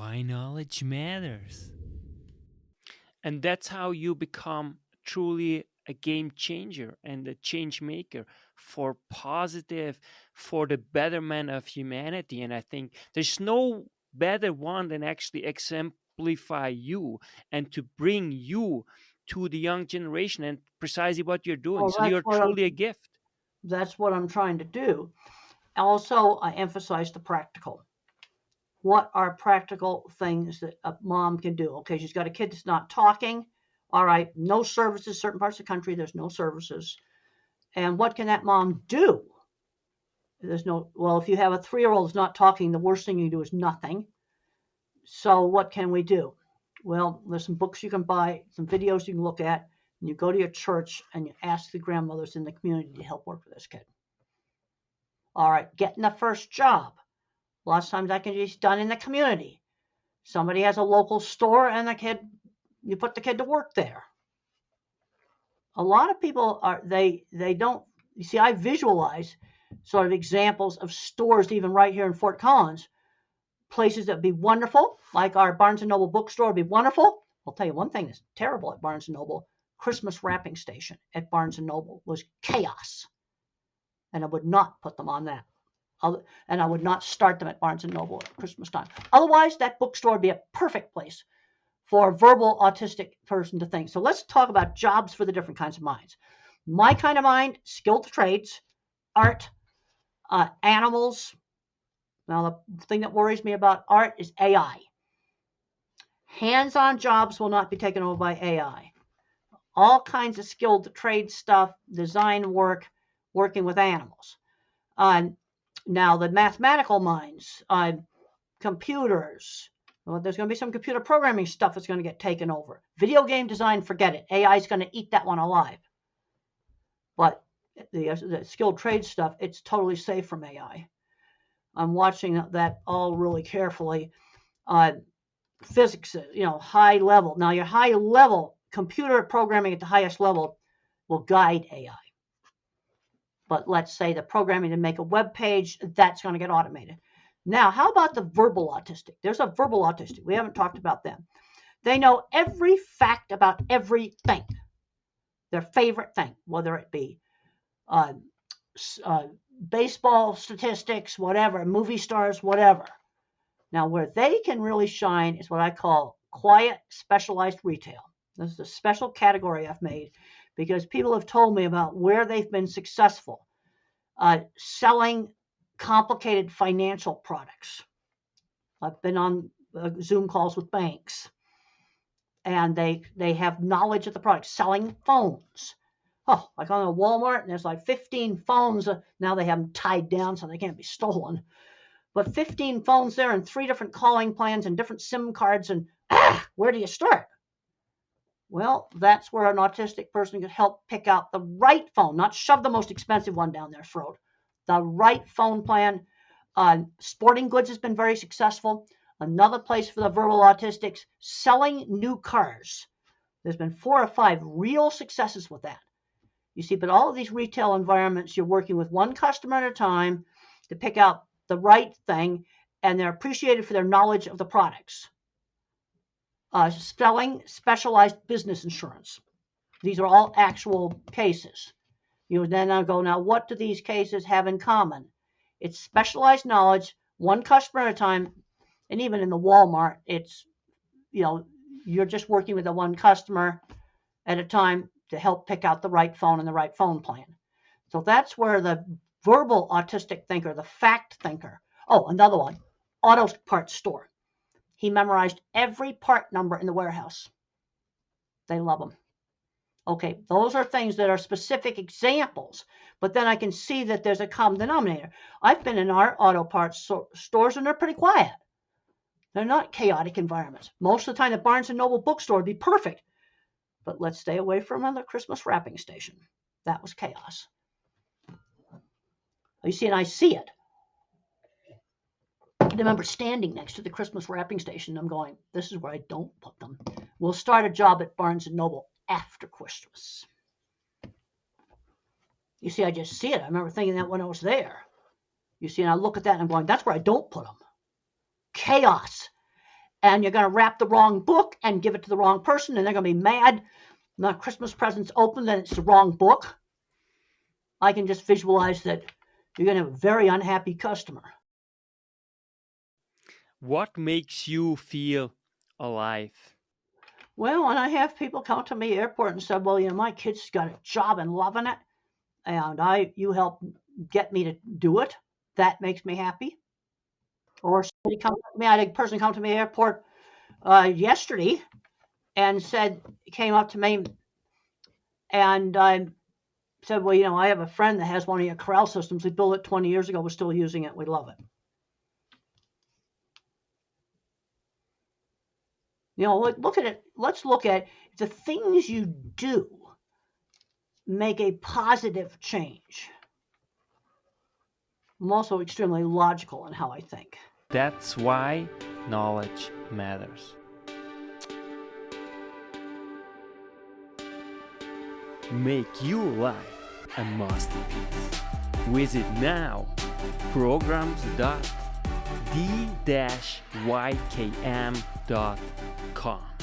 Why knowledge matters. And that's how you become truly a game changer and a change maker for positive, for the betterment of humanity. And I think there's no better one than actually exemplify you and to bring you to the young generation and precisely what you're doing. Well, So you're truly a gift. that's what I'm trying to do. Also, I emphasize the practical. What are practical things that a mom can do? Okay, she's got a kid that's not talking. All right, no services. Certain parts of the country, there's no services. And what can that mom do? There's no, well, if you have a 3-year-old who's not talking, the worst thing you can do is nothing. So what can we do? Well, there's some books you can buy, some videos you can look at, and you go to your church and you ask the grandmothers in the community to help work with this kid. All right, getting the first job. Lots of times that can be done in the community. Somebody has a local store and you put the kid to work there. A lot of people they don't, you see, I visualize sort of examples of stores even right here in Fort Collins, places that would be wonderful, like our Barnes & Noble bookstore would be wonderful. I'll tell you one thing that's terrible at Barnes & Noble, Christmas wrapping station at Barnes & Noble was chaos. And I would not put them on that. And I would not start them at Barnes & Noble at Christmas time. Otherwise, that bookstore would be a perfect place for a verbal autistic person to think. So let's talk about jobs for the different kinds of minds. My kind of mind, skilled trades, art, animals. Now, the thing that worries me about art is AI. Hands-on jobs will not be taken over by AI. All kinds of skilled trade stuff, design work, working with animals. Now, the mathematical minds, computers, well, there's going to be some computer programming stuff that's going to get taken over. Video game design, forget it. AI is going to eat that one alive. But the skilled trade stuff, it's totally safe from AI. I'm watching that all really carefully. Physics, high level. Now, your high level computer programming at the highest level will guide AI. But let's say the programming to make a web page, that's going to get automated. Now, how about the verbal autistic? There's a verbal autistic. We haven't talked about them. They know every fact about everything, their favorite thing, whether it be baseball statistics, whatever, movie stars, whatever. Now, where they can really shine is what I call quiet, specialized retail. This is a special category I've made because people have told me about where they've been successful selling complicated financial products. I've been on Zoom calls with banks, and they have knowledge of the product, selling phones. Oh, like on a Walmart, and there's like 15 phones. Now they have them tied down so they can't be stolen. But 15 phones there and 3 different calling plans and different SIM cards. And where do you start? Well, that's where an autistic person can help pick out the right phone, not shove the most expensive one down their throat. The right phone plan. Sporting goods has been very successful. Another place for the verbal autistics, selling new cars. There's been 4 or 5 real successes with that. You see, but all of these retail environments, you're working with one customer at a time to pick out the right thing, and they're appreciated for their knowledge of the products. Selling specialized business insurance. These are all actual cases. You then go, now what do these cases have in common? It's specialized knowledge, one customer at a time, and even in the Walmart, it's, you're just working with the one customer at a time to help pick out the right phone and the right phone plan. So that's where the verbal autistic thinker, the fact thinker. Oh, another one, auto parts store. He memorized every part number in the warehouse. They love them. Okay, those are things that are specific examples, but then I can see that there's a common denominator. I've been in our auto parts stores and they're pretty quiet. They're not chaotic environments. Most of the time, the Barnes & Noble bookstore would be perfect, but let's stay away from the Christmas wrapping station. That was chaos. You see, and I see it. I remember standing next to the Christmas wrapping station. I'm going, this is where I don't put them. We'll start a job at Barnes & Noble after Christmas. You see, I just see it. I remember thinking that when I was there. You see, and I look at that and I'm going, that's where I don't put them. Chaos. and you're going to wrap the wrong book and give it to the wrong person, and they're going to be mad. The Christmas present's open, and it's the wrong book. I can just visualize that you're going to have a very unhappy customer. What makes you feel alive? Well, when I have people come to me at the airport and say, well, my kid's got a job and loving it, and you help get me to do it, that makes me happy. Or somebody come to me, I had a person come to me at the airport yesterday and came up to me and said, well, I have a friend that has one of your corral systems. We built it 20 years ago. We're still using it. We love it. Look at it. Let's look at the things you do make a positive change. I'm also extremely logical in how I think. That's why knowledge matters. Make your life a masterpiece. Visit now programs.d-ykm.com.